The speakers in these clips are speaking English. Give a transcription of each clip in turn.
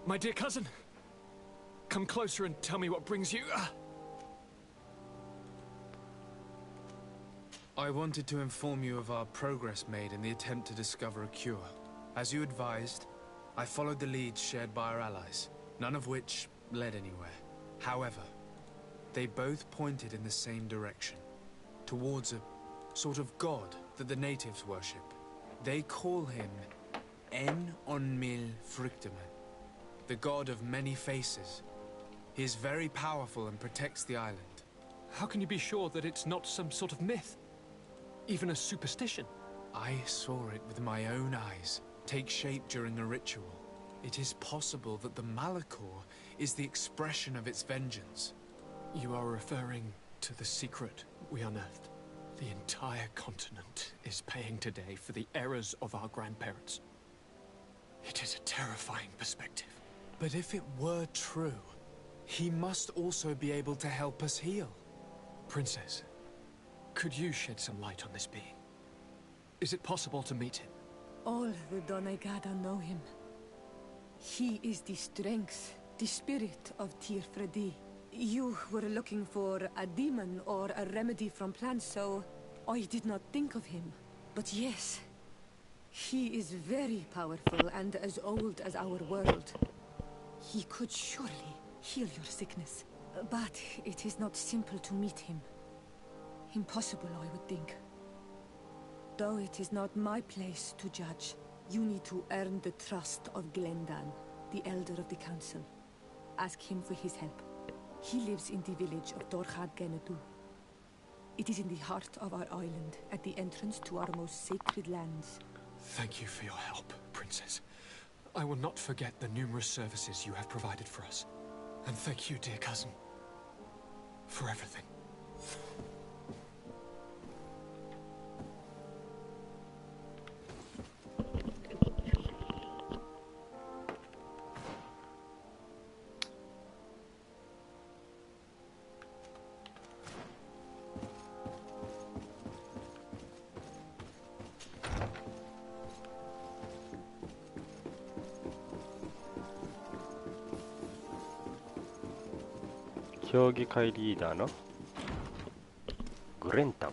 My dear cousin, come closer and tell me what brings you. I wanted to inform you of our progress made in the attempt to discover a cure. As you advised, I followed the leads shared by our allies, none of which led anywhere. However, they both pointed in the same direction, towards a sort of god that the natives worship. They call him En Onmil Frictaman, the god of many faces. He is very powerful and protects the island. How can you be sure that it's not some sort of myth? Even a superstition? I saw it with my own eyes take shape during a ritual. It is possible that the Malachor is the expression of its vengeance. You are referring to the secret we unearthed. The entire continent is paying today for the errors of our grandparents. It is a terrifying perspective. But if it were true, he must also be able to help us heal. Princess, could you shed some light on this being? Is it possible to meet him? All the Doneigada know him. He is the strength, the spirit of Tirfredi. You were looking for a demon or a remedy from plants, so I did not think of him. But yes, he is very powerful and as old as our world. He could surely heal your sickness. But it is not simple to meet him. Impossible, I would think. Though it is not my place to judge, you need to earn the trust of Glendan, the Elder of the Council. Ask him for his help. He lives in the village of Dorchad Genadu. It is in the heart of our island, at the entrance to our most sacred lands. Thank you for your help, Princess. I will not forget the numerous services you have provided for us. And thank you, dear cousin, for everything. 競技会リーダーのグレンタン。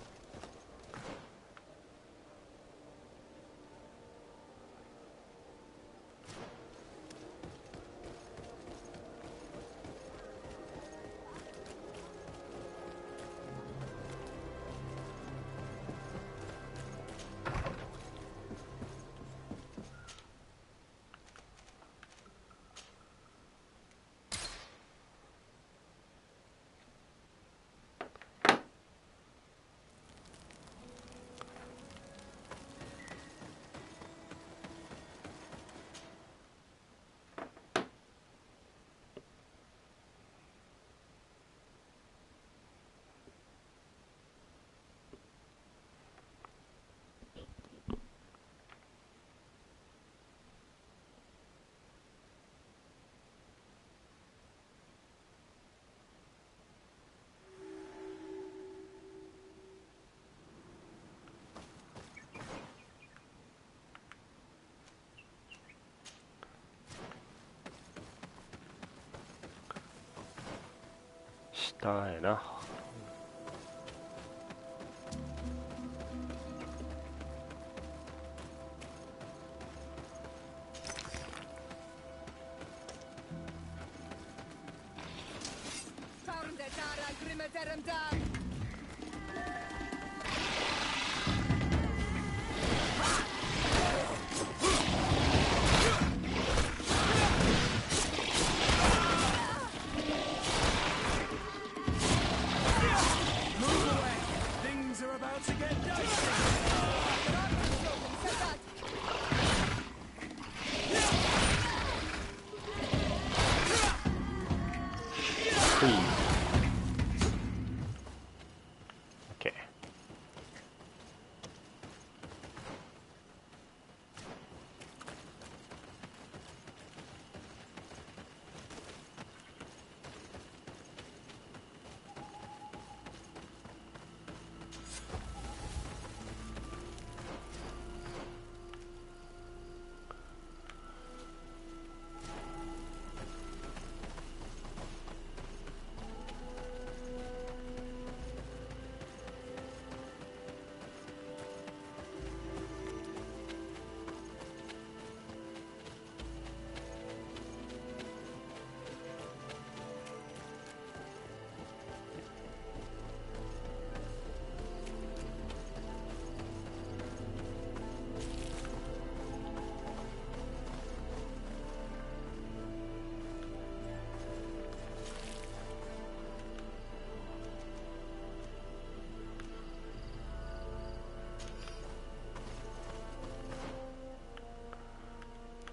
下へな。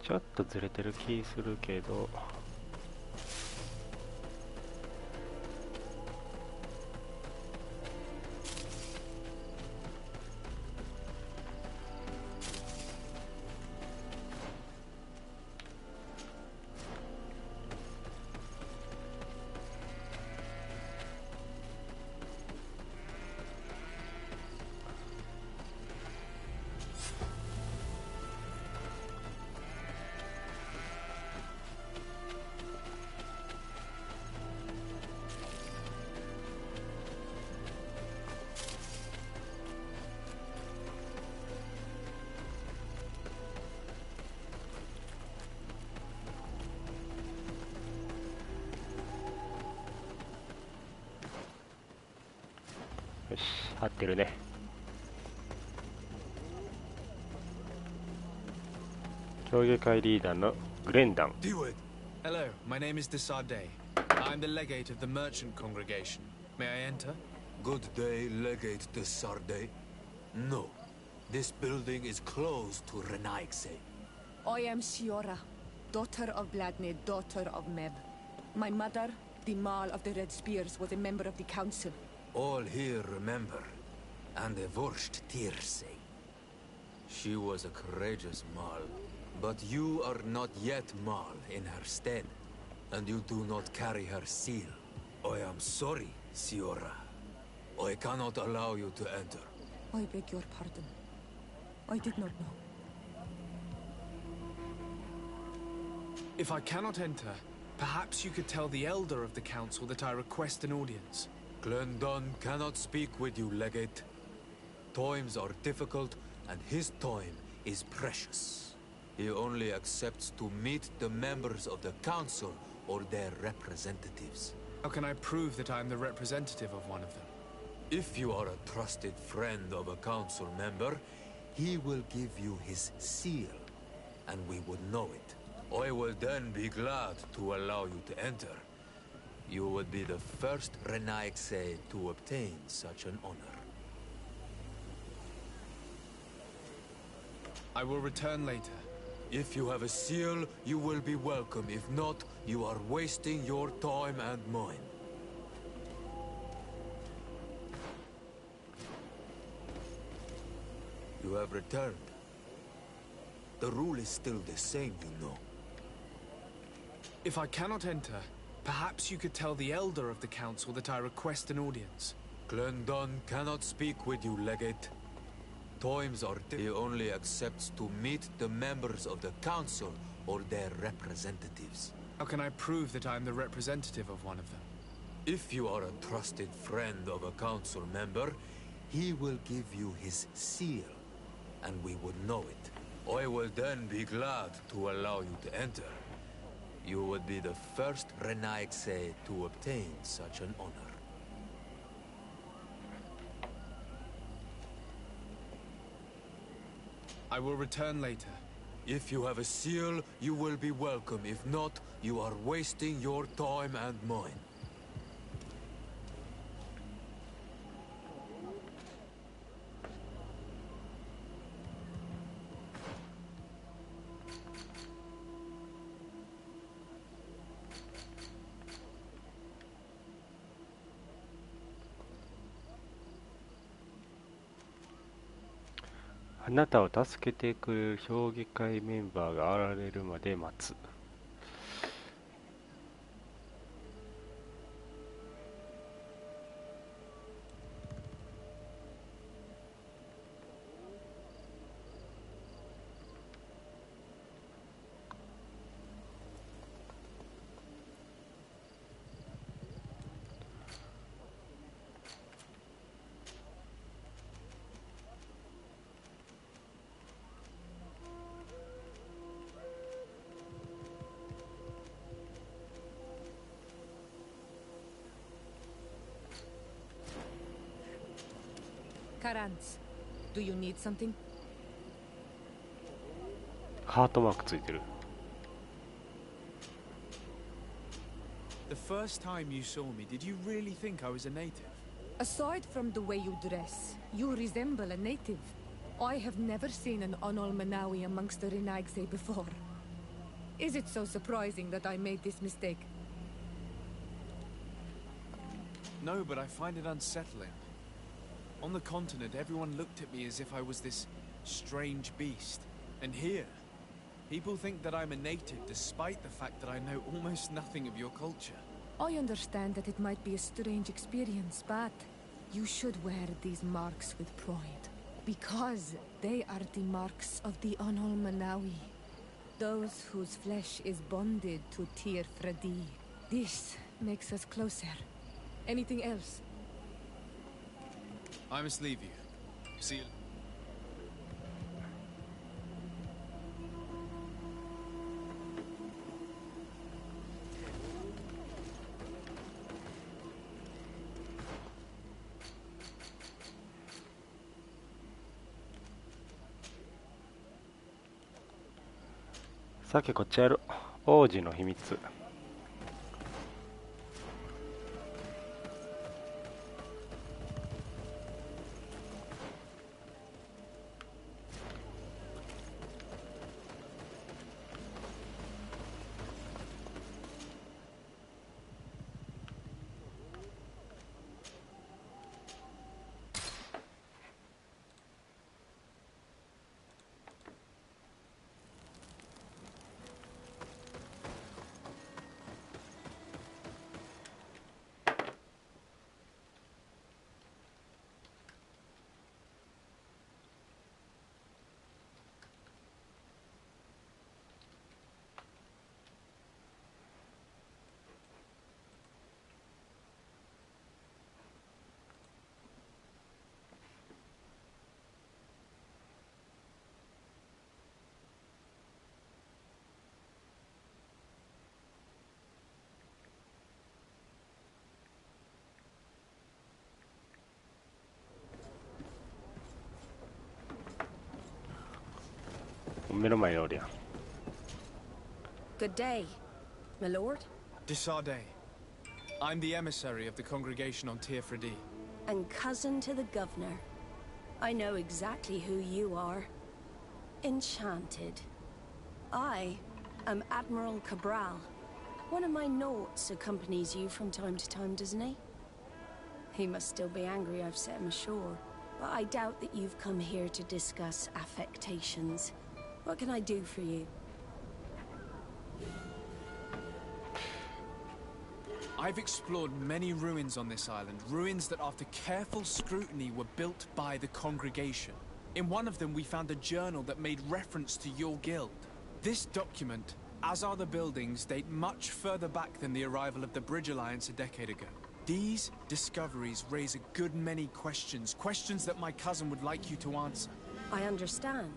ちょっとずれてる気するけど、よし、合ってるね。競技会リーダーのグレンダン。 Hello, my name is Desarde. I'm the legate of the merchant congregation. May I enter? Good day, Legate Desarde. No, this building is closed to Renaigse. I am Shiora, daughter of Bladne, daughter of Meb. My mother, the Mal of the Red Spears, was a member of the council. All here remember, and the Vorst Tirse. She was a courageous Mal, but you are not yet Mal in her stead, and you do not carry her seal. I am sorry, Siora. I cannot allow you to enter. I beg your pardon. I did not know. If I cannot enter, perhaps you could tell the elder of the council that I request an audience. Glendon cannot speak with you, Legate. Times are difficult, and his time is precious. He only accepts to meet the members of the council or their representatives. How can I prove that I am the representative of one of them? If you are a trusted friend of a council member, he will give you his seal, and we would know it. I will then be glad to allow you to enter. You would be the first Renaigse to obtain such an honor. I will return later. If you have a seal, you will be welcome. If not, you are wasting your time and mine. You have returned. The rule is still the same, you know. If I cannot enter, perhaps you could tell the elder of the council that I request an audience. Glendon cannot speak with you, Legate. Times are he only accepts to meet the members of the council or their representatives. How can I prove that I am the representative of one of them? If you are a trusted friend of a council member, he will give you his seal, and we would know it. I will then be glad to allow you to enter. You would be the first Renaigse to obtain such an honor. I will return later. If you have a seal, you will be welcome. If not, you are wasting your time and mine.「あなたを助けてくれる評議会メンバーが現れるまで待つ」。Karans, do you need something? ハートマークついてる。 The first time you saw me, did you really think I was a native? Aside from the way you dress, you resemble a native. I have never seen an Onol Manawi amongst the Renaigse before. Is it so surprising that I made this mistake? No, but I find it unsettling. On the continent, everyone looked at me as if I was this strange beast. And here, people think that I'm a native, despite the fact that I know almost nothing of your culture. I understand that it might be a strange experience, but you should wear these marks with pride. Because they are the marks of the Anol Manawi. Those whose flesh is bonded to Tir Fredi. This makes us closer. Anything else? I must leave you. See you.さっきこっちやる王子の秘密。目の前におるやん。Good day, my lord. Desarde. I'm the emissary of the congregation on Tir Fredi. And cousin to the governor. I know exactly who you are. Enchanted. I am Admiral Cabral. One of my naughts accompanies you from time to time, doesn't he? He must still be angry I've set him ashore. But I doubt that you've come here to discuss affectations. What can I do for you? I've explored many ruins on this island, ruins that after careful scrutiny were built by the congregation. In one of them we found a journal that made reference to your guild. This document, as are the buildings, date much further back than the arrival of the Bridge Alliance a decade ago. These discoveries raise a good many questions, questions that my cousin would like you to answer. I understand.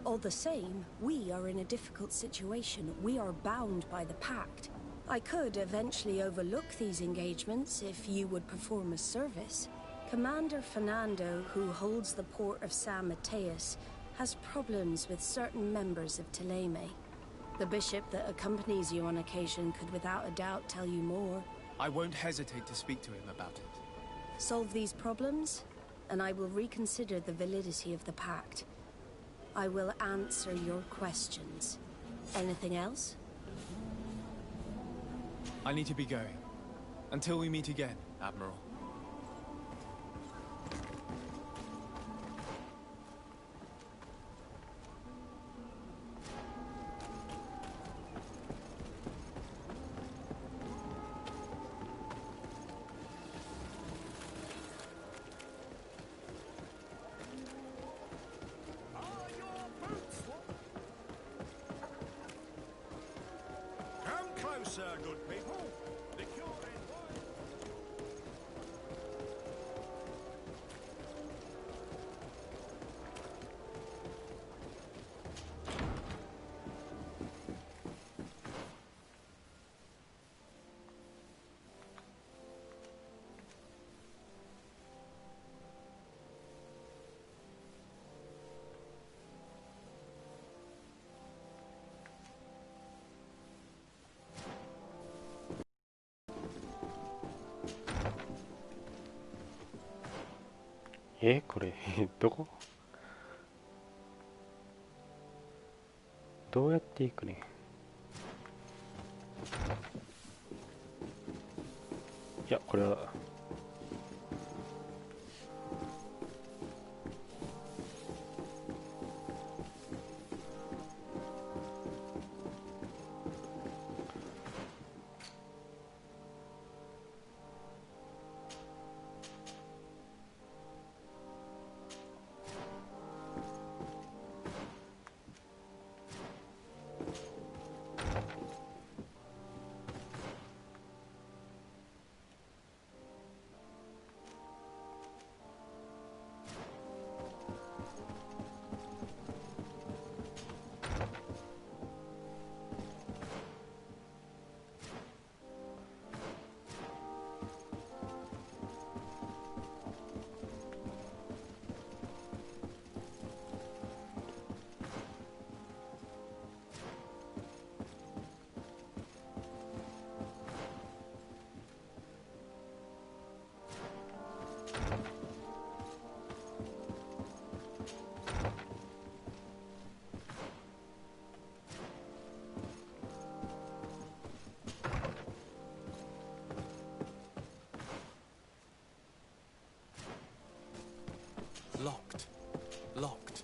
All the same, we are in a difficult situation. We are bound by the pact. I could eventually overlook these engagements if you would perform a service. Commander Fernando, who holds the port of San Mateus, has problems with certain members of Teleme. The bishop that accompanies you on occasion could without a doubt tell you more. I won't hesitate to speak to him about it. Solve these problems, and I will reconsider the validity of the pact. I will answer your questions. Anything else? I need to be going. Until we meet again, Admiral. Good people. The cure is one.これどこ？どうやって行くね？いや、これはLocked. Locked.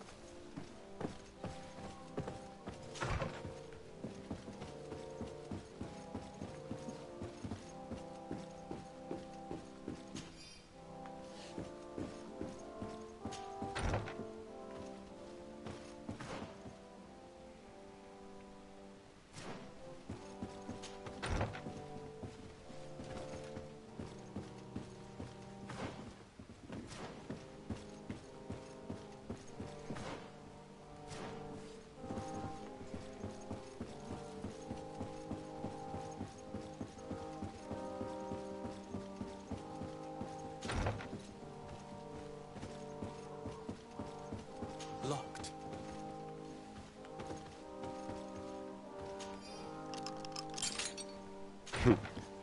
Locked.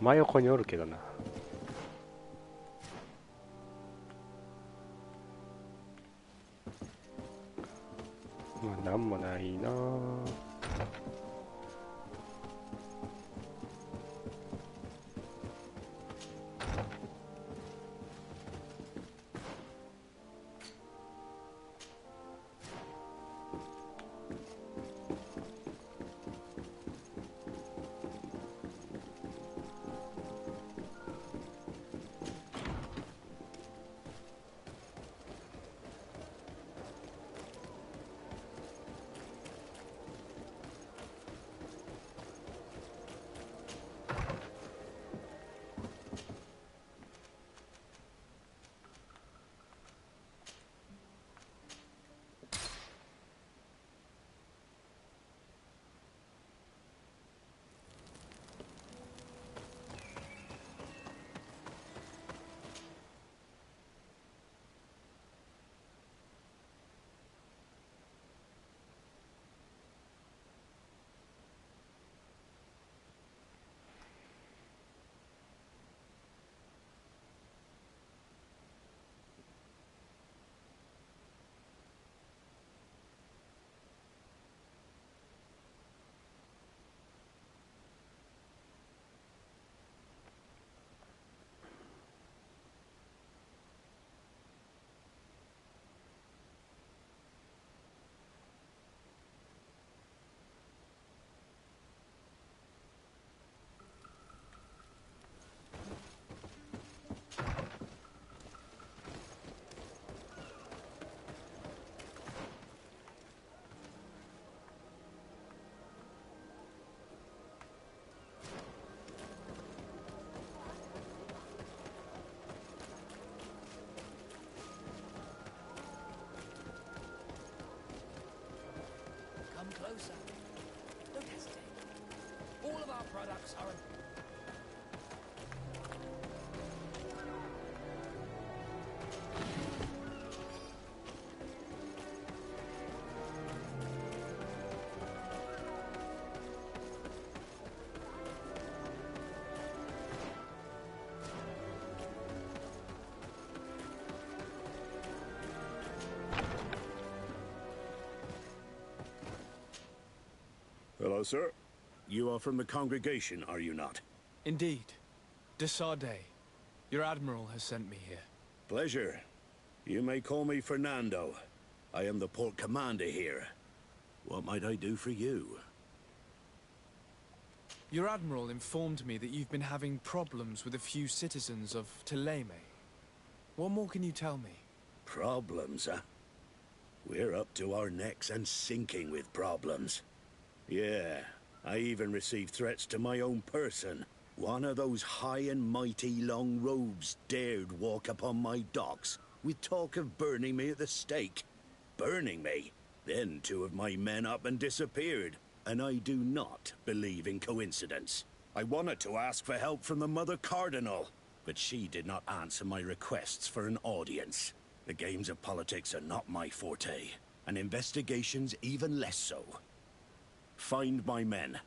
真横におるけどな。まあなんもないな。Closer. Don't hesitate. All of our products are... Hello, sir. You are from the congregation, are you not? Indeed. De Sardet. Your admiral has sent me here. Pleasure. You may call me Fernando. I am the port commander here. What might I do for you? Your admiral informed me that you've been having problems with a few citizens of Teleme. What more can you tell me? Problems, huh? We're up to our necks and sinking with problems. Yeah, I even received threats to my own person. One of those high and mighty long robes dared walk upon my docks with talk of burning me at the stake. Burning me? Then 2 of my men up and disappeared. And I do not believe in coincidence. I wanted to ask for help from the Mother Cardinal, but she did not answer my requests for an audience. The games of politics are not my forte, and investigations even less so. Find my men.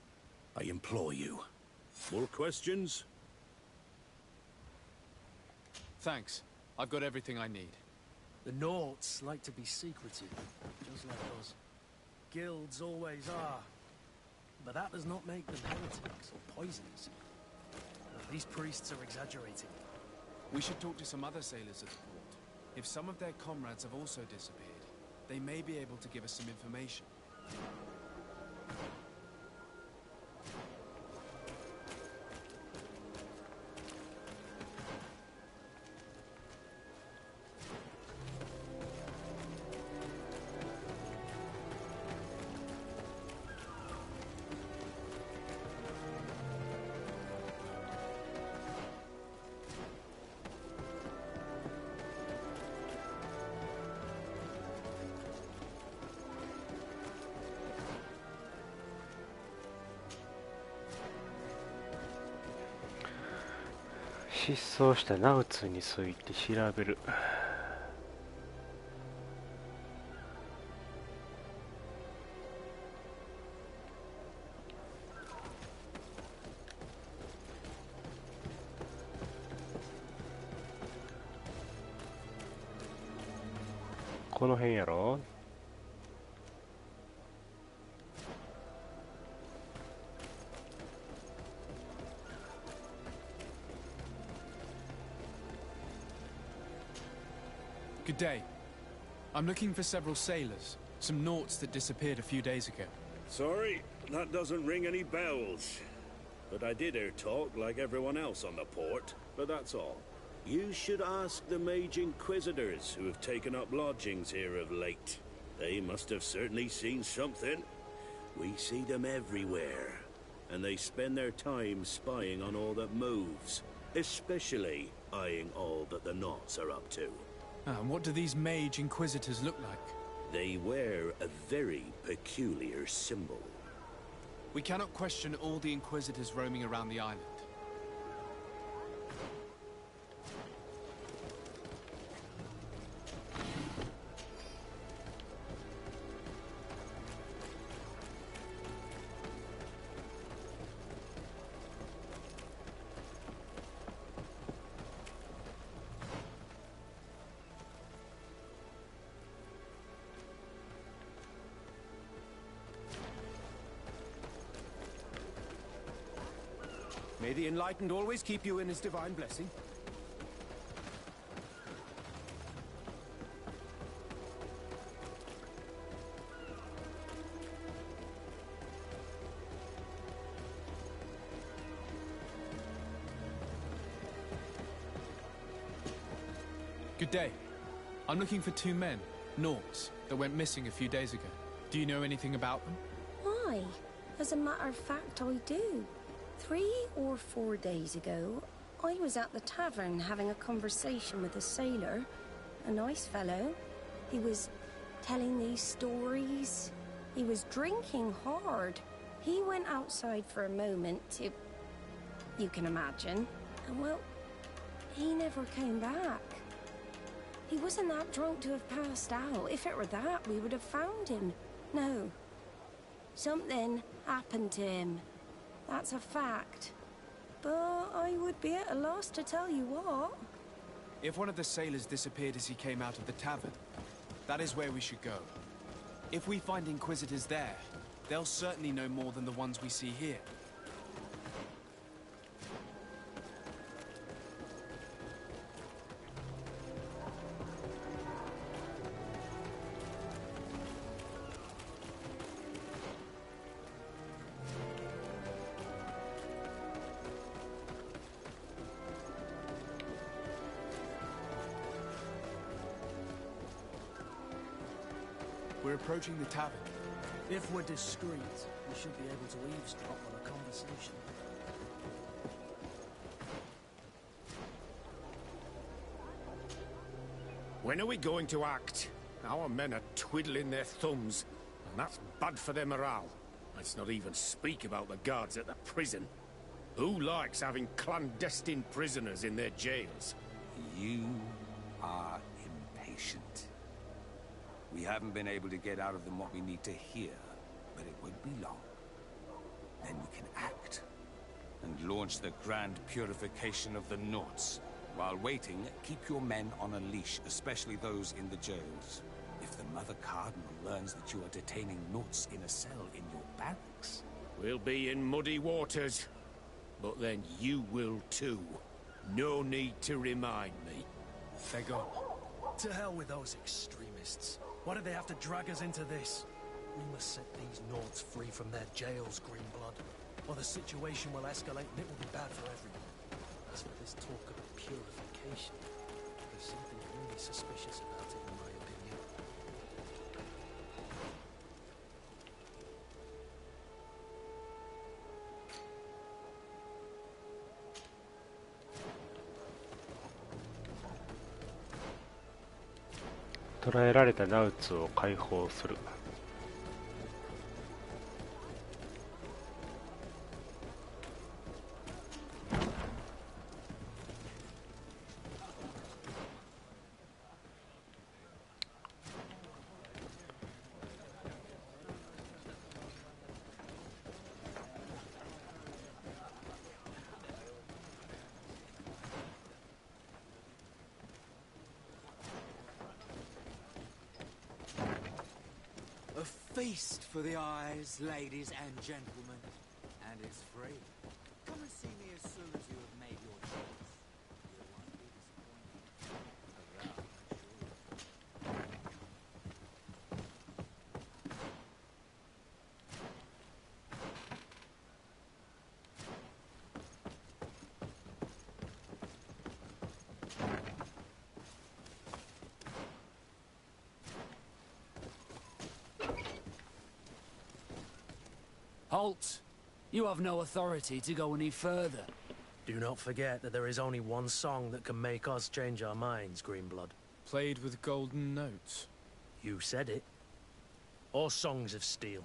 I implore you. More questions? Thanks. I've got everything I need. The Nauts like to be secretive, just like us. Guilds always are. But that does not make them heretics or poisoners. These priests are exaggerating. We should talk to some other sailors at the port. If some of their comrades have also disappeared, they may be able to give us some information.失踪したナウツについて調べる。この辺やろ。Good day. I'm looking for several sailors, some Nauts that disappeared a few days ago. Sorry, that doesn't ring any bells. But I did hear talk like everyone else on the port, but that's all. You should ask the Mage Inquisitors who have taken up lodgings here of late. They must have certainly seen something. We see them everywhere, and they spend their time spying on all that moves, especially eyeing all that the Nauts are up to. And what do these Mage Inquisitors look like? They wear a very peculiar symbol. We cannot question all the Inquisitors roaming around the island. May the Enlightened always keep you in his divine blessing. Good day. I'm looking for 2 men, Nauts, that went missing a few days ago. Do you know anything about them? Why? As a matter of fact, I do. 3 or 4 days ago, I was at the tavern having a conversation with a sailor. A nice fellow. He was telling these stories. He was drinking hard. He went outside for a moment to... you can imagine. And well, he never came back. He wasn't that drunk to have passed out. If it were that, we would have found him. No. Something happened to him. That's a fact. But I would be at a loss to tell you what. If one of the sailors disappeared as he came out of the tavern, that is where we should go. If we find Inquisitors there, They'll certainly know more than the ones we see here. We're approaching the tavern. If we're discreet, we should be able to eavesdrop on a conversation. When are we going to act? Our men are twiddling their thumbs, and that's bad for their morale. Let's not even speak about the guards at the prison. Who likes having clandestine prisoners in their jails? You are impatient. We haven't been able to get out of them what we need to hear, but it won't be long. Then we can act, and launch the grand purification of the Naughts. While waiting, keep your men on a leash, especially those in the jails. If the Mother Cardinal learns that you are detaining Naughts in a cell in your barracks... We'll be in muddy waters, but then you will too. No need to remind me. They're gone. To hell with those extremists. Why do they have to drag us into this? We must set these Naughts free from their jails, Greenblood, or the situation will escalate and it will be bad for everyone. As for this talk of purification, there's something really suspicious about it, in my opinion.捕らえられたナウツを解放する。A feast for the eyes, ladies and gentlemen. And it's free. Come and see me as soon as you have made your choice. You won't be disappointed. Hurrah, Halt! You have no authority to go any further. Do not forget that there is only one song that can make us change our minds, Greenblood. Played with golden notes. You said it. Or songs of steel.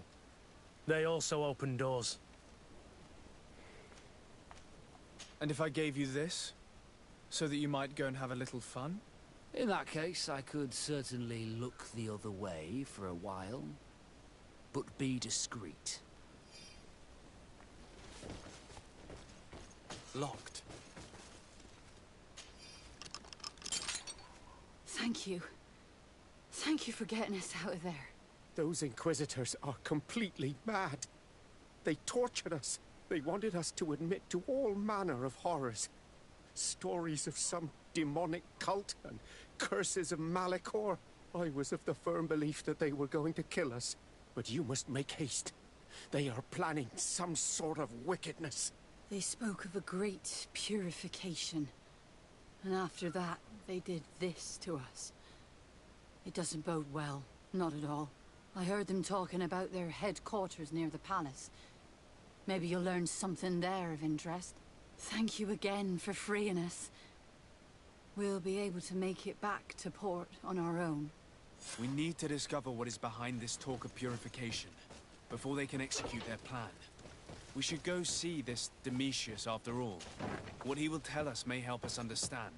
They also open doors. And if I gave you this, so that you might go and have a little fun? In that case, I could certainly look the other way for a while. But be discreet. Locked. Thank you. Thank you for getting us out of there. Those Inquisitors are completely mad. They tortured us. They wanted us to admit to all manner of horrors. Stories of some demonic cult and curses of Malachor. I was of the firm belief that they were going to kill us. But you must make haste. They are planning some sort of wickedness. They spoke of a great purification. And after that, they did this to us. It doesn't bode well. Not at all. I heard them talking about their headquarters near the palace. Maybe you'll learn something there of interest. Thank you again for freeing us. We'll be able to make it back to port on our own. We need to discover what is behind this talk of purification, before they can execute their plan. We should go see this Domitius after all. What he will tell us may help us understand.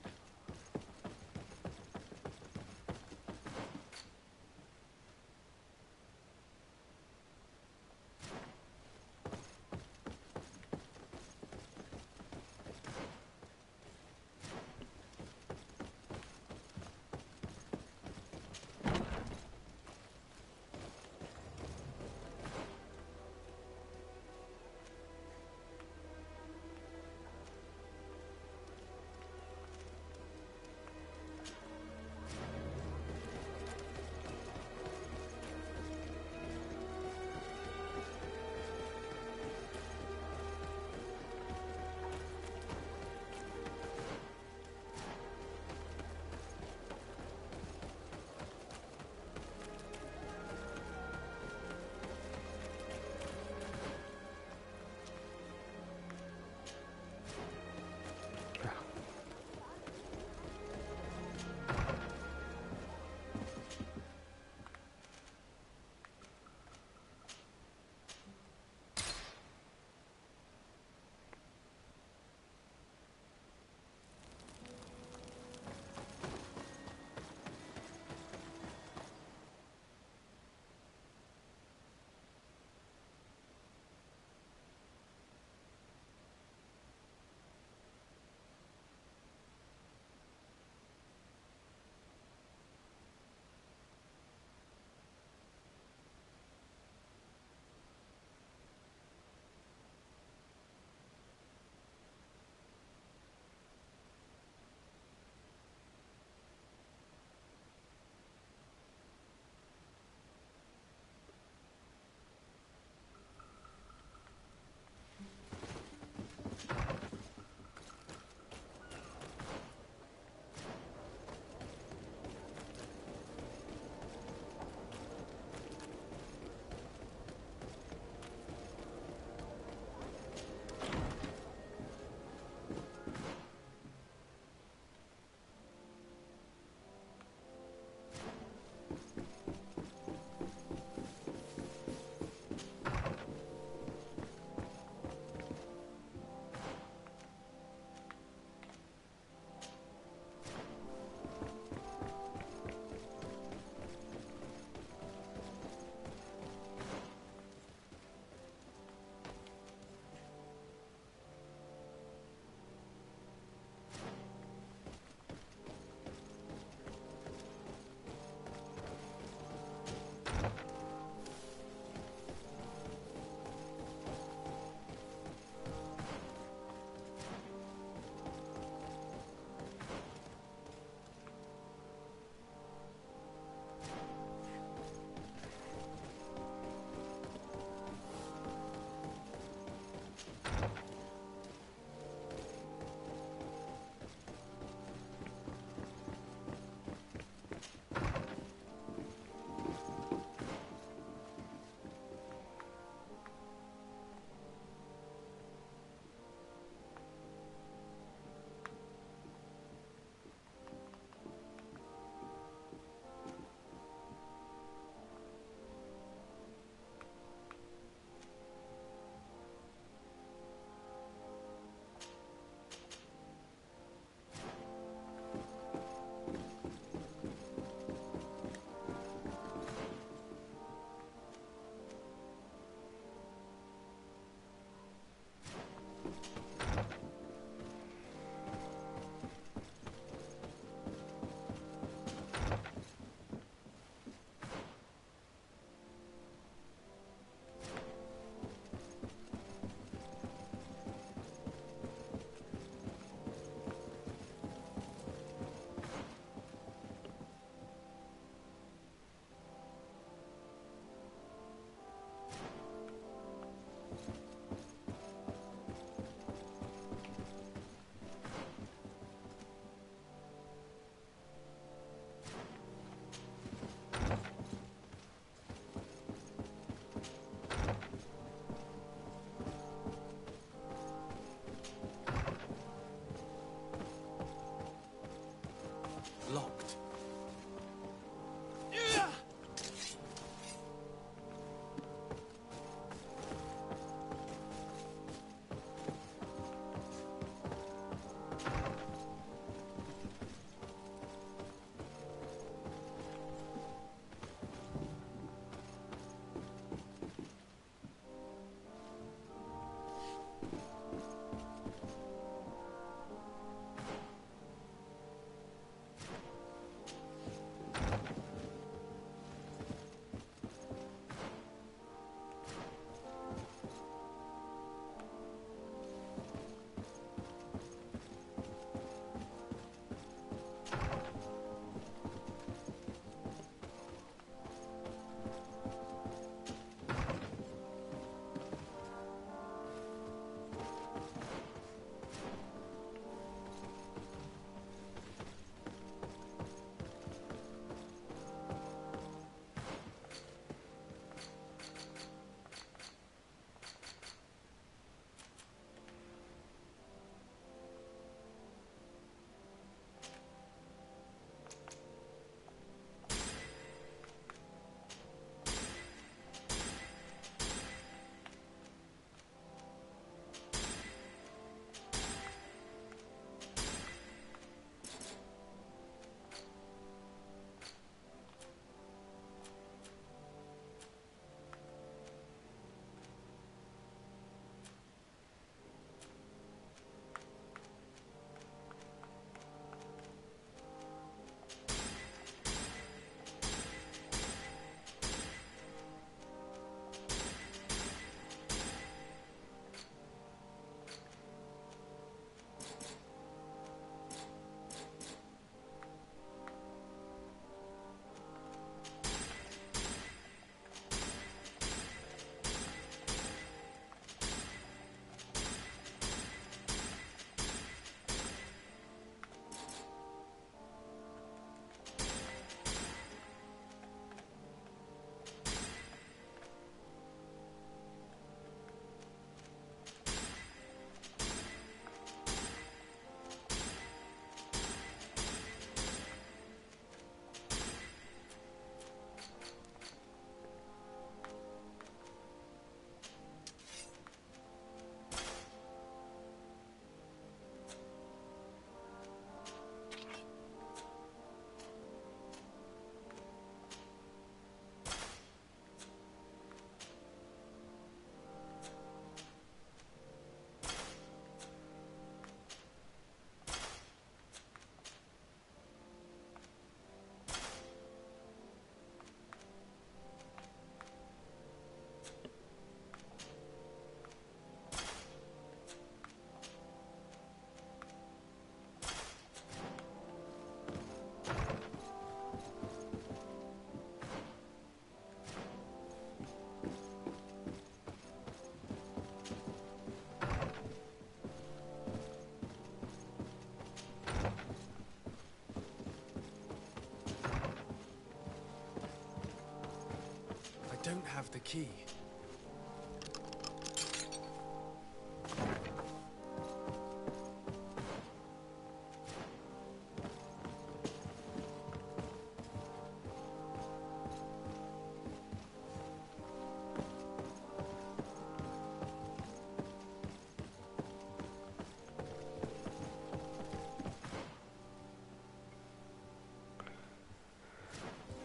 have the key.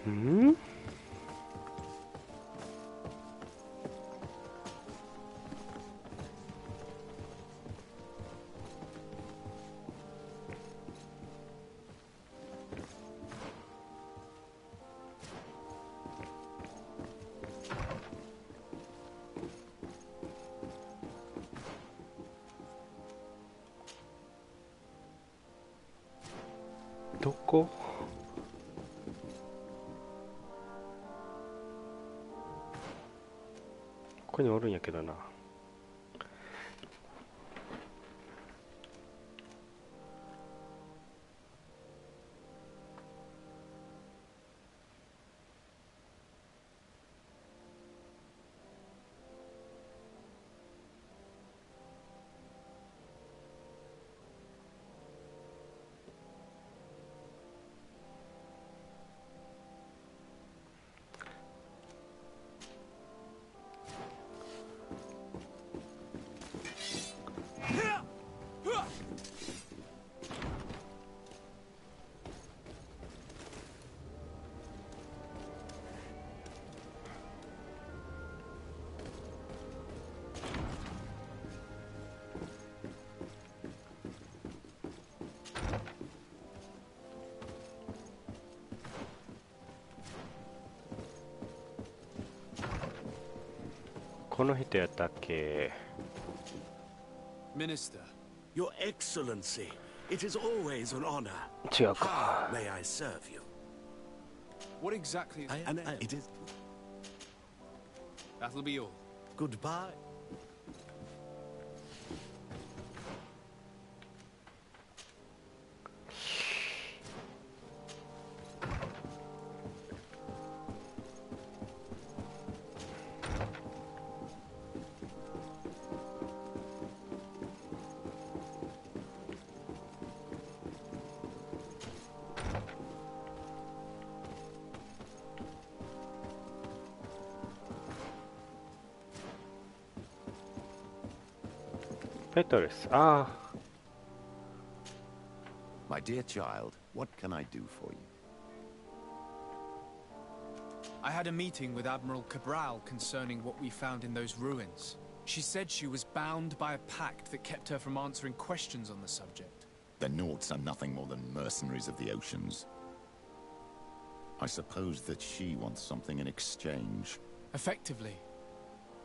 Hmm? どこ？ここにおるんやけどな。この人やったっけ？ Minister. Your Excellency, it is always an honor. 違うか。 How may I serve you? What exactly? It is. That'll be all. Goodbye. ペトレス。ああ。 My dear child, what can I do for you? I had a meeting with Admiral Cabral concerning what we found in those ruins. She said she was bound by a pact that kept her from answering questions on the subject. The Nauts are nothing more than mercenaries of the oceans. I suppose that she wants something in exchange. Effectively.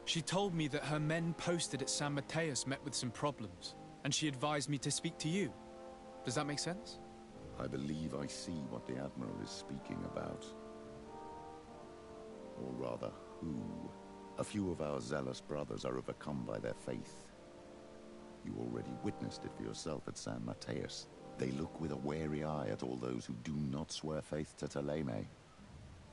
She told me that her men posted at San Mateus met with some problems, and she advised me to speak to you. Does that make sense? I believe I see what the Admiral is speaking about. Or rather, who. A few of our zealous brothers are overcome by their faith. You already witnessed it for yourself at San Mateus. They look with a wary eye at all those who do not swear faith to Thélème,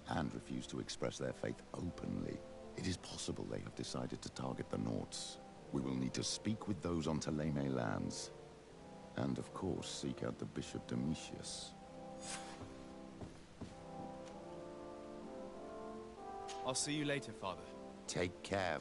and refuse to express their faith openly. It is possible they have decided to target the Nauts. We will need to speak with those on Thélème lands. And of course, seek out the Bishop Domitius. I'll see you later, Father. Take care.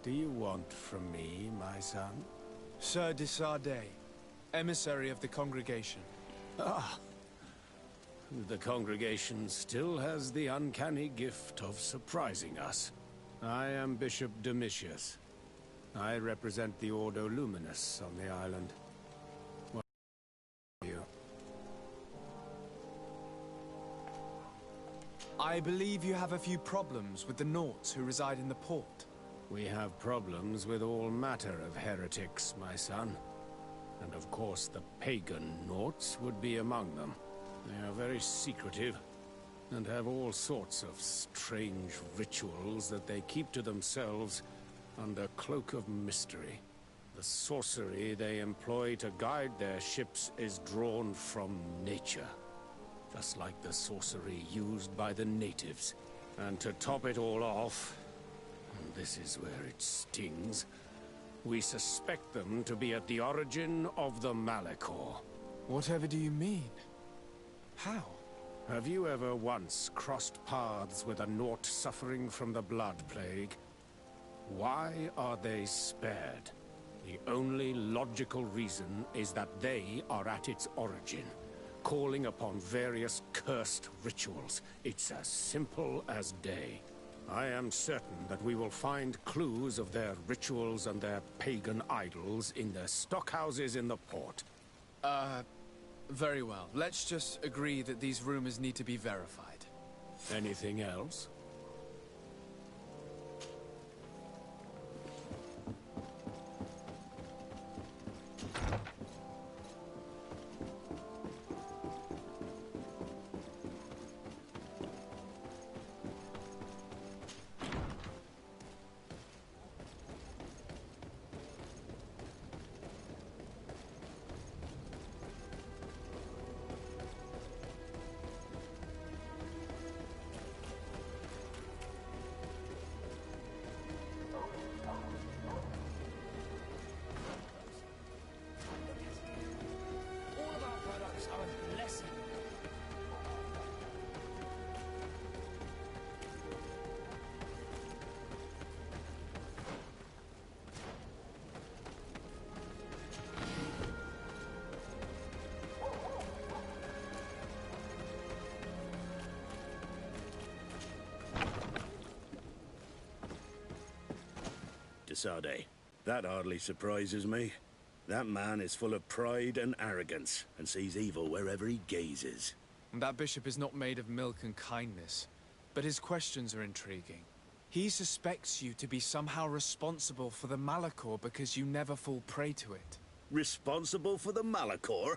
do you want from me, my son? Sir de Sardet, emissary of the congregation. Ah. The congregation still has the uncanny gift of surprising us. I am Bishop Domitius. I represent the Ordo Luminous on the island. What are you? I believe you have a few problems with the Nauts who reside in the port. We have problems with all matter of heretics, my son. And of course the pagan Nauts would be among them. They are very secretive, and have all sorts of strange rituals that they keep to themselves under cloak of mystery. The sorcery they employ to guide their ships is drawn from nature, just like the sorcery used by the natives. And to top it all off, and this is where it stings, we suspect them to be at the origin of the Malachor. Whatever do you mean? How? Have you ever once crossed paths with a Naut suffering from the Blood Plague? Why are they spared? The only logical reason is that they are at its origin, calling upon various cursed rituals. It's as simple as day. I am certain that we will find clues of their rituals and their pagan idols in their stockhouses in the port. Very well. Let's just agree that these rumors need to be verified. Anything else? Sardet. That hardly surprises me. That man is full of pride and arrogance, and sees evil wherever he gazes. That bishop is not made of milk and kindness, but his questions are intriguing. He suspects you to be somehow responsible for the Malachor because you never fall prey to it. Responsible for the Malachor?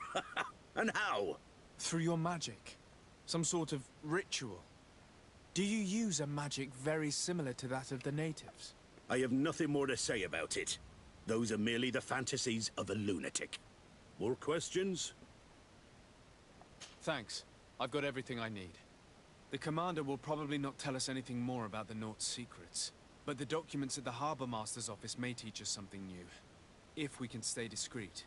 And how? Through your magic. Some sort of ritual. Do you use a magic very similar to that of the natives? I have nothing more to say about it. Those are merely the fantasies of a lunatic. More questions? Thanks. I've got everything I need. The commander will probably not tell us anything more about the Naut's secrets, but the documents at the Harbor Master's office may teach us something new, if we can stay discreet.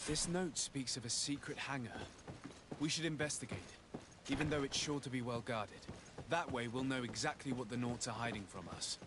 This note speaks of a secret hangar. We should investigate, even though it's sure to be well guarded. That way we'll know exactly what the Naughts are hiding from us.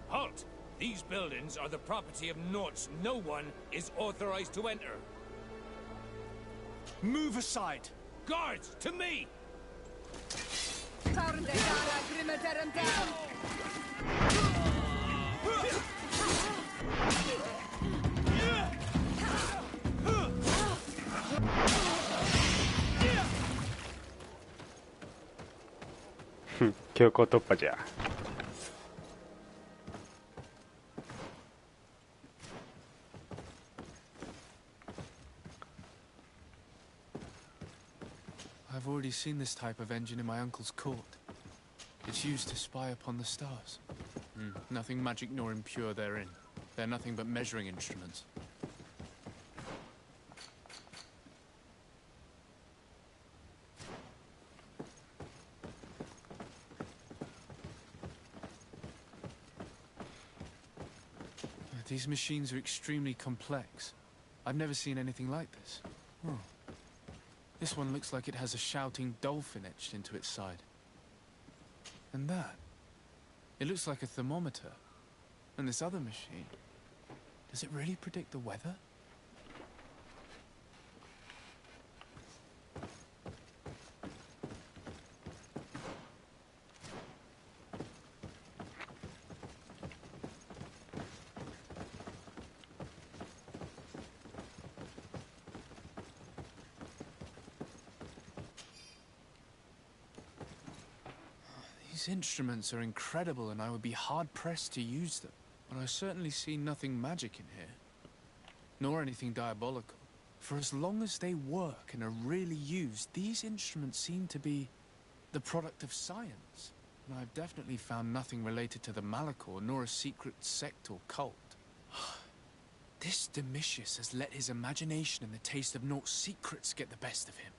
Halt! These buildings are the property of Naughts. No one is authorized to enter. Move aside! Guards, to me!強行突破じゃ。I've already seen this type of engine in my uncle's court. It's used to spy upon the stars. Nothing magic nor impure therein. They're nothing but measuring instruments. These machines are extremely complex. I've never seen anything like this. Oh. This one looks like it has a shouting dolphin etched into its side. And that, it looks like a thermometer. And this other machine, does it really predict the weather? These instruments are incredible, and I would be hard-pressed to use them. But I certainly see nothing magic in here, nor anything diabolical. For as long as they work and are really used, these instruments seem to be the product of science. And I've definitely found nothing related to the Malachor, nor a secret sect or cult. This Domitius has let his imagination and the taste of Naught's secrets get the best of him.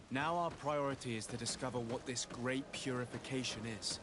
Now our priority is to discover what this great purification is.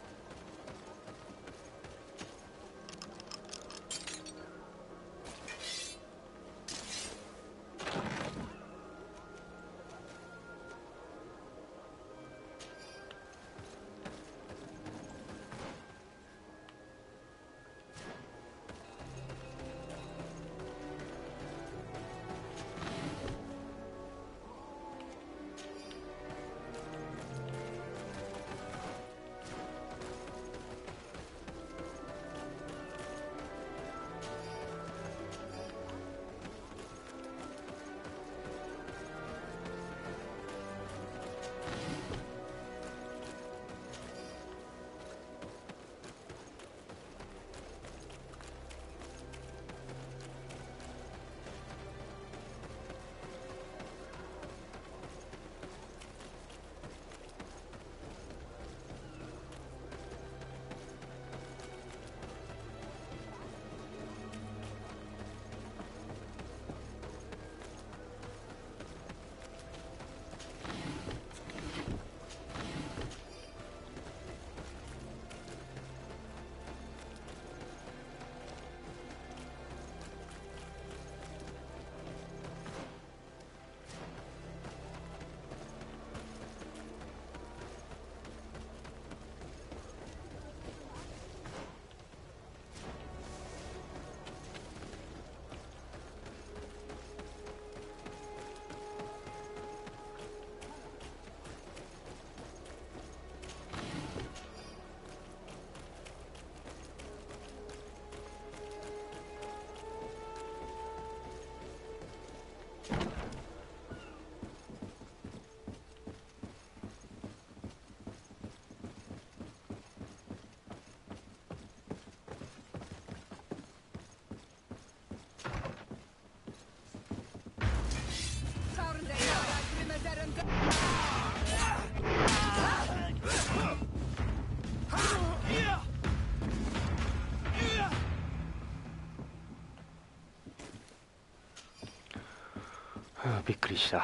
びっくりした。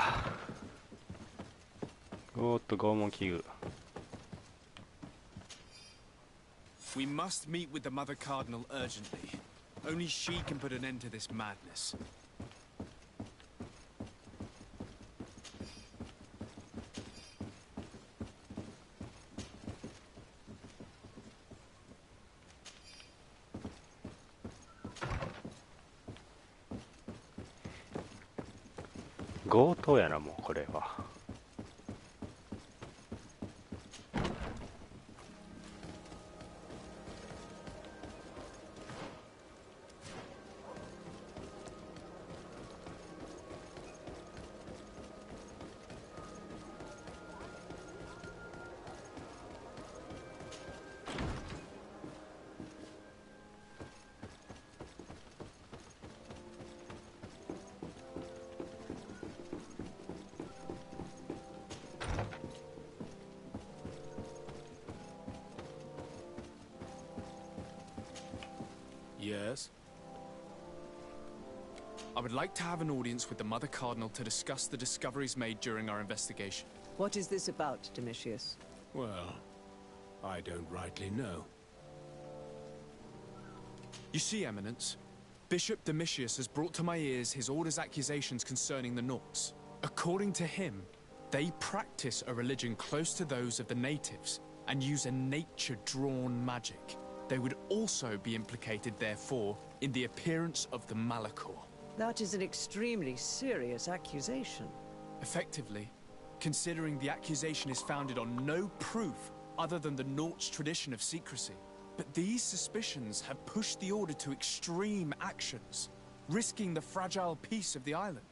おーっと、拷問器具。 We must meet with the Mother Cardinal urgently. Only she can put an end to this madness.強盗やな、もうこれは。Yes? I would like to have an audience with the Mother Cardinal to discuss the discoveries made during our investigation. What is this about, Domitius? Well, I don't rightly know. You see, Eminence, Bishop Domitius has brought to my ears his order's accusations concerning the Nauts. According to him, they practice a religion close to those of the natives and use a nature-drawn magic. They would also be implicated, therefore, in the appearance of the Malachor. That is an extremely serious accusation. Effectively, considering the accusation is founded on no proof other than the Nauts' tradition of secrecy. But these suspicions have pushed the Order to extreme actions, risking the fragile peace of the island.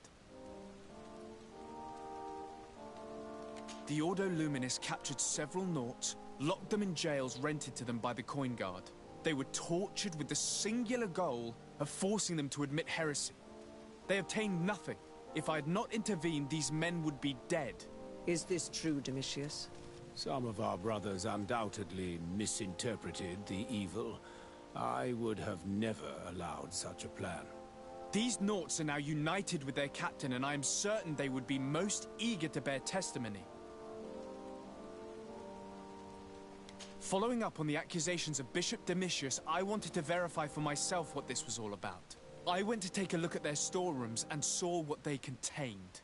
The Ordo Luminis captured several Nauts, locked them in jails rented to them by the Coin Guard. They were tortured with the singular goal of forcing them to admit heresy. They obtained nothing. If I had not intervened, these men would be dead. Is this true, Domitius? Some of our brothers undoubtedly misinterpreted the evil. I would have never allowed such a plan. These Nauts are now united with their captain, and I am certain they would be most eager to bear testimony. Following up on the accusations of Bishop Domitius, I wanted to verify for myself what this was all about. I went to take a look at their storerooms and saw what they contained.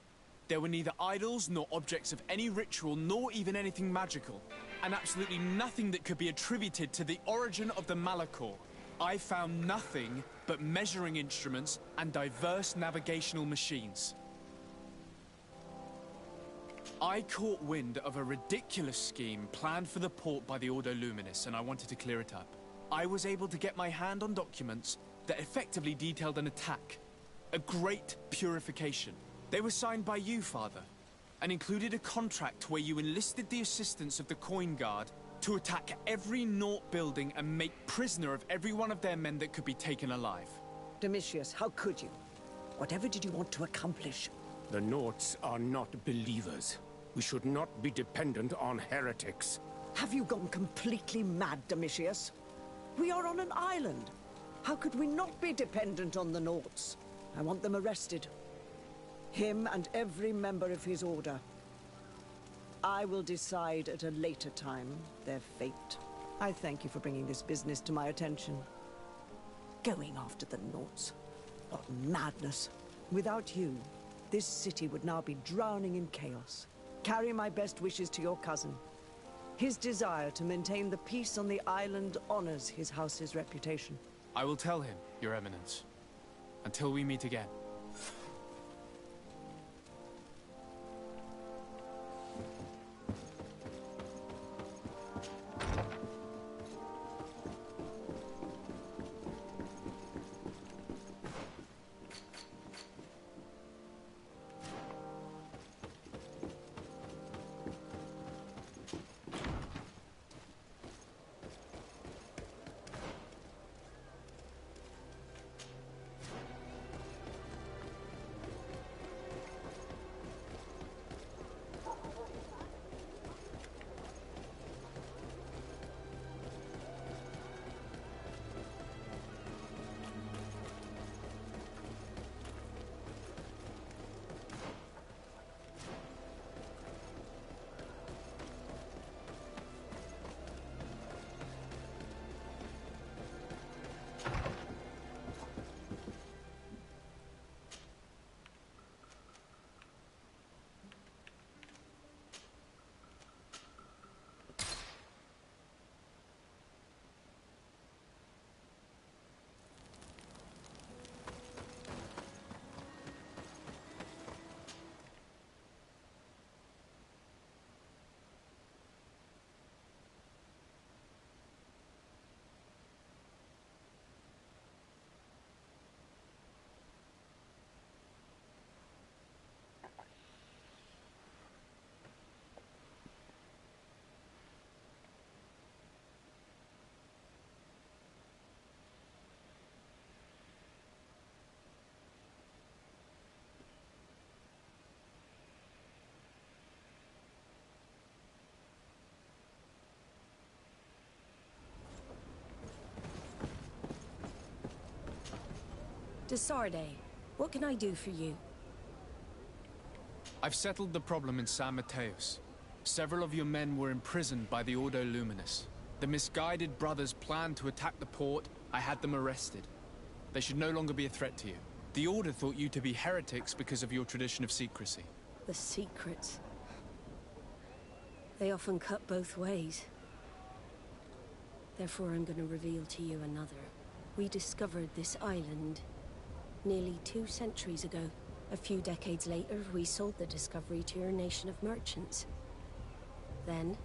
There were neither idols nor objects of any ritual, nor even anything magical, and absolutely nothing that could be attributed to the origin of the Malachor. I found nothing but measuring instruments and diverse navigational machines. I caught wind of a ridiculous scheme planned for the port by the Ordo Luminis, and I wanted to clear it up. I was able to get my hand on documents that effectively detailed an attack. A great purification. They were signed by you, Father, and included a contract where you enlisted the assistance of the Coin Guard to attack every Naut building and make prisoner of every one of their men that could be taken alive. Domitius, how could you? Whatever did you want to accomplish? The Nauts are not believers. We should not be dependent on heretics. Have you gone completely mad, Domitius? We are on an island. How could we not be dependent on the Nauts? I want them arrested. Him and every member of his order. I will decide at a later time their fate. I thank you for bringing this business to my attention. Going after the Nauts. What madness. Without you, this city would now be drowning in chaos. Carry my best wishes to your cousin. His desire to maintain the peace on the island honors his house's reputation. I will tell him, Your Eminence. Until we meet again. To Sarde, what can I do for you? I've settled the problem in San Mateos. Several of your men were imprisoned by the Ordo Luminous. The misguided brothers planned to attack the port. I had them arrested. They should no longer be a threat to you. The Order thought you to be heretics because of your tradition of secrecy. The secrets. They often cut both ways. Therefore, I'm going to reveal to you another. We discovered this island nearly 2 centuries ago. A few decades later, we sold the discovery to your nation of merchants. Then,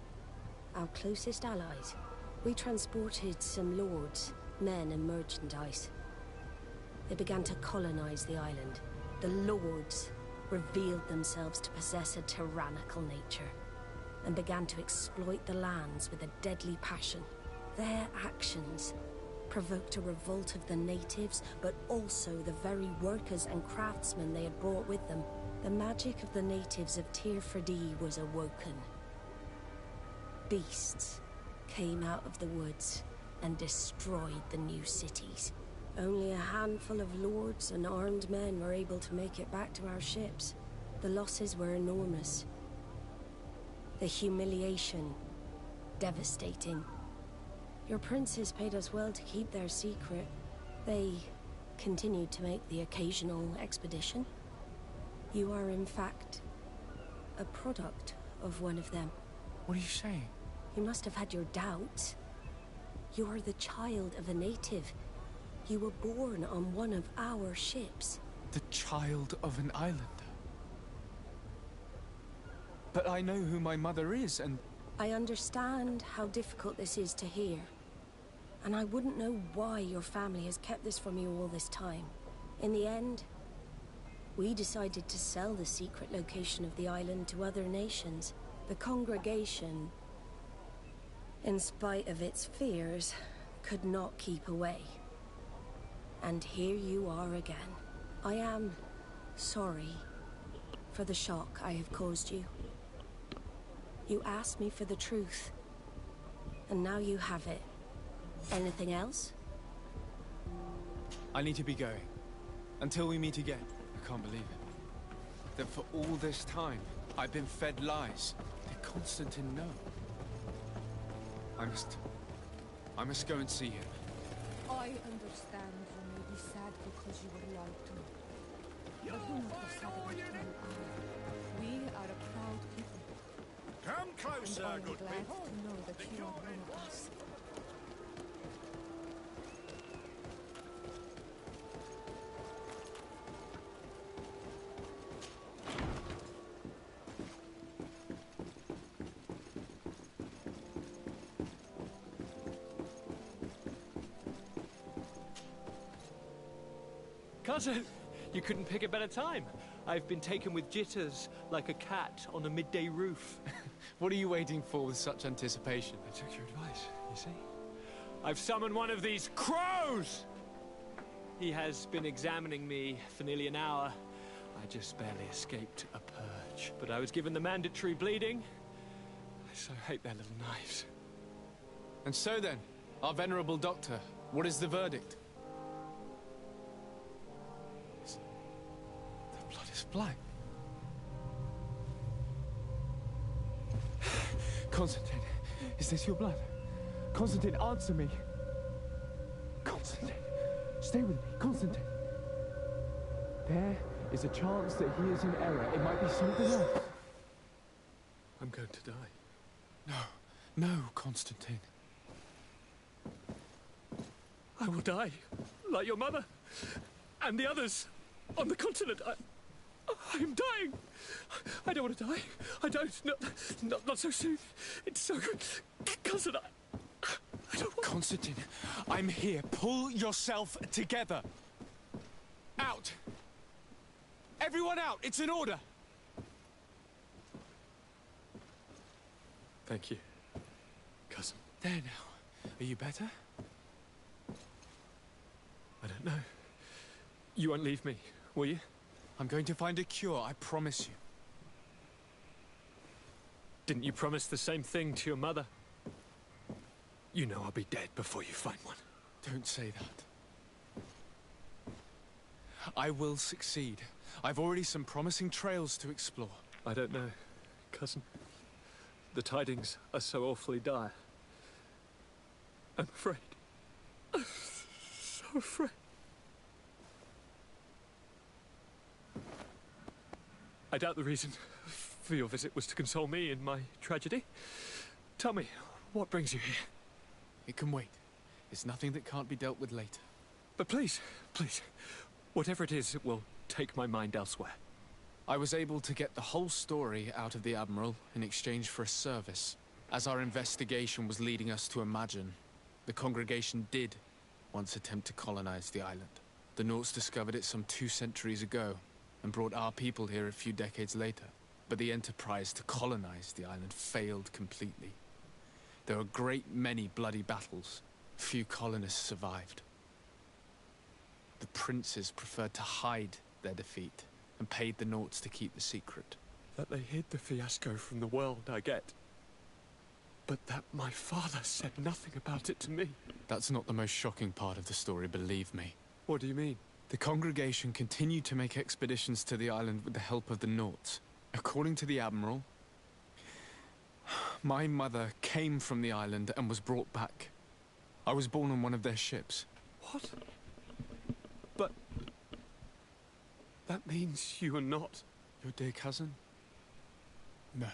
our closest allies, we transported some lords, men and merchandise. They began to colonize the island. The lords revealed themselves to possess a tyrannical nature and began to exploit the lands with a deadly passion. Their actions provoked a revolt of the natives, but also the very workers and craftsmen they had brought with them. The magic of the natives of Tir Freddy was awoken. Beasts came out of the woods and destroyed the new cities. Only a handful of lords and armed men were able to make it back to our ships. The losses were enormous. The humiliation, devastating. Your princes paid us well to keep their secret. They continued to make the occasional expedition. You are, in fact, a product of one of them. What are you saying? You must have had your doubts. You are the child of a native. You were born on one of our ships. The child of an islander? But I know who my mother is, and... I understand how difficult this is to hear. And I wouldn't know why your family has kept this from you all this time. In the end, we decided to sell the secret location of the island to other nations. The congregation, in spite of its fears, could not keep away. And here you are again. I am sorry for the shock I have caused you. You asked me for the truth, and now you have it. Anything else? I need to be going. Until we meet again. I can't believe it. That for all this time, I've been fed lies. Did Constantine know? I must go and see him. I understand you may be sad because you were lied to. But do not be sad about who you are. We are a proud people. Come closer, and I am good glad people. to know that you are one of us. Cousin, you couldn't pick a better time. I've been taken with jitters like a cat on a midday roof. What are you waiting for with such anticipation? I took your advice, you see. I've summoned one of these crows! He has been examining me for nearly an hour. I just barely escaped a purge. But I was given the mandatory bleeding. I so hate their little knives. And so then, our venerable doctor, what is the verdict? The blood is black. Constantine, is this your blood? Constantine, answer me. Constantine, stay with me, Constantine. There is a chance that he is in error. It might be something else. I'm going to die. No, no, Constantine. I will die, like your mother, and the others on the continent. I am dying. I don't want to die. I don't. Not so soon. It's so good. Cousin, I don't want... Constantine, I'm here. Pull yourself together. Out. Everyone out. It's an order. Thank you, cousin. There now. Are you better? I don't know. You won't leave me, will you? I'm going to find a cure, I promise you. Didn't you promise the same thing to your mother? You know I'll be dead before you find one. Don't say that. I will succeed. I've already some promising trails to explore. I don't know, cousin. The tidings are so awfully dire. I'm afraid. I'm so afraid. I doubt the reason for your visit was to console me in my tragedy. Tell me, what brings you here? It can wait. It's nothing that can't be dealt with later. But please, please, whatever it is, it will take my mind elsewhere. I was able to get the whole story out of the Admiral in exchange for a service. As our investigation was leading us to imagine, the congregation did once attempt to colonize the island. The Nauts discovered it some 2 centuries ago and brought our people here a few decades later. But the enterprise to colonize the island failed completely. There were a great many bloody battles. Few colonists survived. The princes preferred to hide their defeat and paid the Nauts to keep the secret. That they hid the fiasco from the world, I get. But that my father said nothing about it to me. That's not the most shocking part of the story, believe me. What do you mean? The congregation continued to make expeditions to the island with the help of the Nauts. According to the Admiral, my mother came from the island and was brought back. I was born on one of their ships. What? But... that means you are not your dear cousin? No.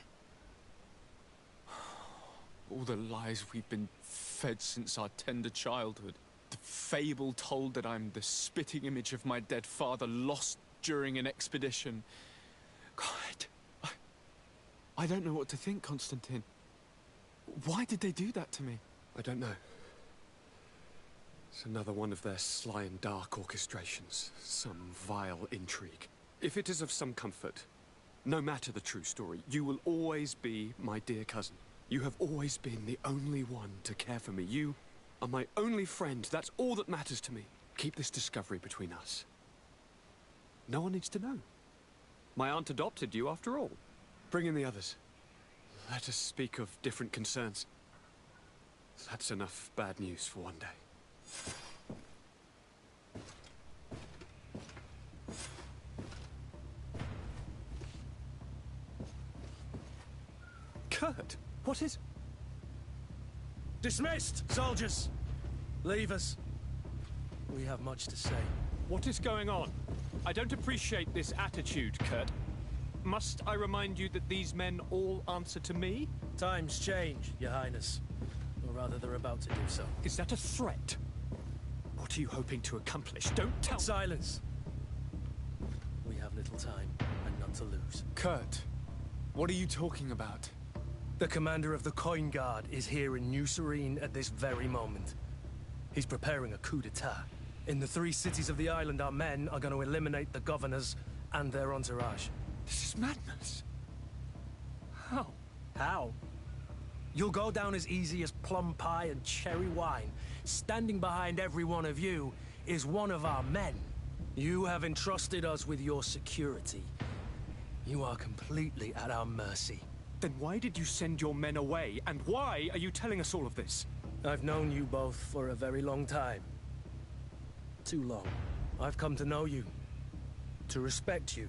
All the lies we've been fed since our tender childhood. The fable told that I'm the spitting image of my dead father, lost during an expedition. God, I don't know what to think, Constantine. Why did they do that to me? I don't know. It's another one of their sly and dark orchestrations. Some vile intrigue. If it is of some comfort, no matter the true story, you will always be my dear cousin. You have always been the only one to care for me. You are my only friend. That's all that matters to me. Keep this discovery between us. No one needs to know. My aunt adopted you after all. Bring in the others. Let us speak of different concerns. That's enough bad news for one day. Kurt, what is... Dismissed, soldiers! Leave us. We have much to say. What is going on? I don't appreciate this attitude, Kurt. Must I remind you that these men all answer to me? Times change, Your Highness. Or rather, they're about to do so. Is that a threat? What are you hoping to accomplish? Don't tell... Silence! We have little time, and none to lose. Kurt, what are you talking about? The commander of the Coin Guard is here in New Serene at this very moment. He's preparing a coup d'etat. In the 3 cities of the island, our men are going to eliminate the governors and their entourage. This is madness. How? How? You'll go down as easy as plum pie and cherry wine. Standing behind every one of you is one of our men. You have entrusted us with your security. You are completely at our mercy. Then why did you send your men away? And why are you telling us all of this? I've known you both for a very long time. Too long. I've come to know you. To respect you.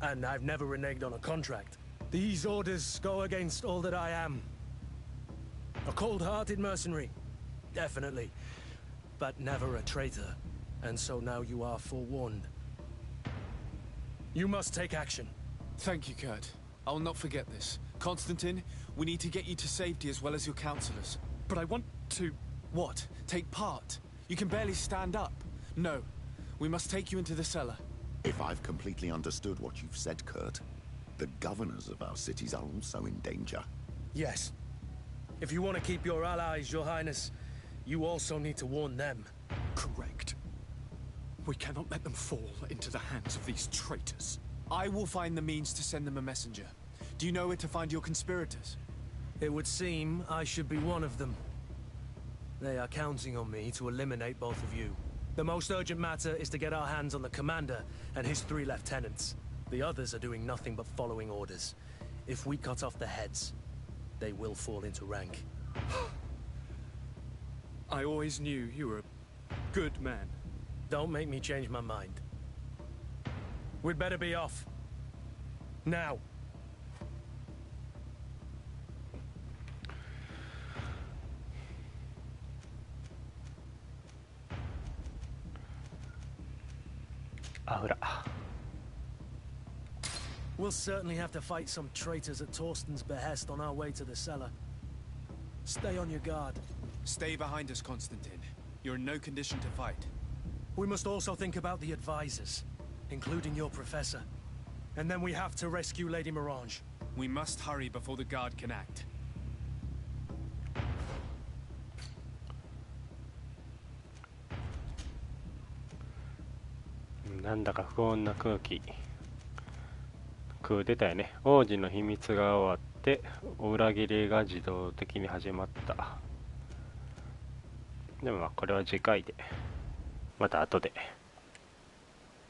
And I've never reneged on a contract. These orders go against all that I am. A cold-hearted mercenary. Definitely. But never a traitor. And so now you are forewarned. You must take action. Thank you, Kurt. I will not forget this. Constantine, we need to get you to safety as well as your counselors. But I want to... What? Take part? You can barely stand up. No. We must take you into the cellar. If I've completely understood what you've said, Kurt, the governors of our cities are also in danger. Yes. If you want to keep your allies, Your Highness, you also need to warn them. Correct. We cannot let them fall into the hands of these traitors. I will find the means to send them a messenger. Do you know where to find your conspirators? It would seem I should be one of them. They are counting on me to eliminate both of you. The most urgent matter is to get our hands on the commander and his 3 lieutenants. The others are doing nothing but following orders. If we cut off their heads, they will fall into rank. I always knew you were a good man. Don't make me change my mind. We'd better be off. Now. あふら。 We'll certainly have to fight some traitors at Torsten's behest on our way to the cellar. Stay on your guard. Stay behind us, Constantine. You're in no condition to fight. We must also think about the advisors, including your professor. And then we have to rescue Lady Mirange. We must hurry before the guard can act. なんだか不穏な空気。出たよね。王子の秘密が終わって裏切りが自動的に始まった。でもまあこれは次回で、また後で。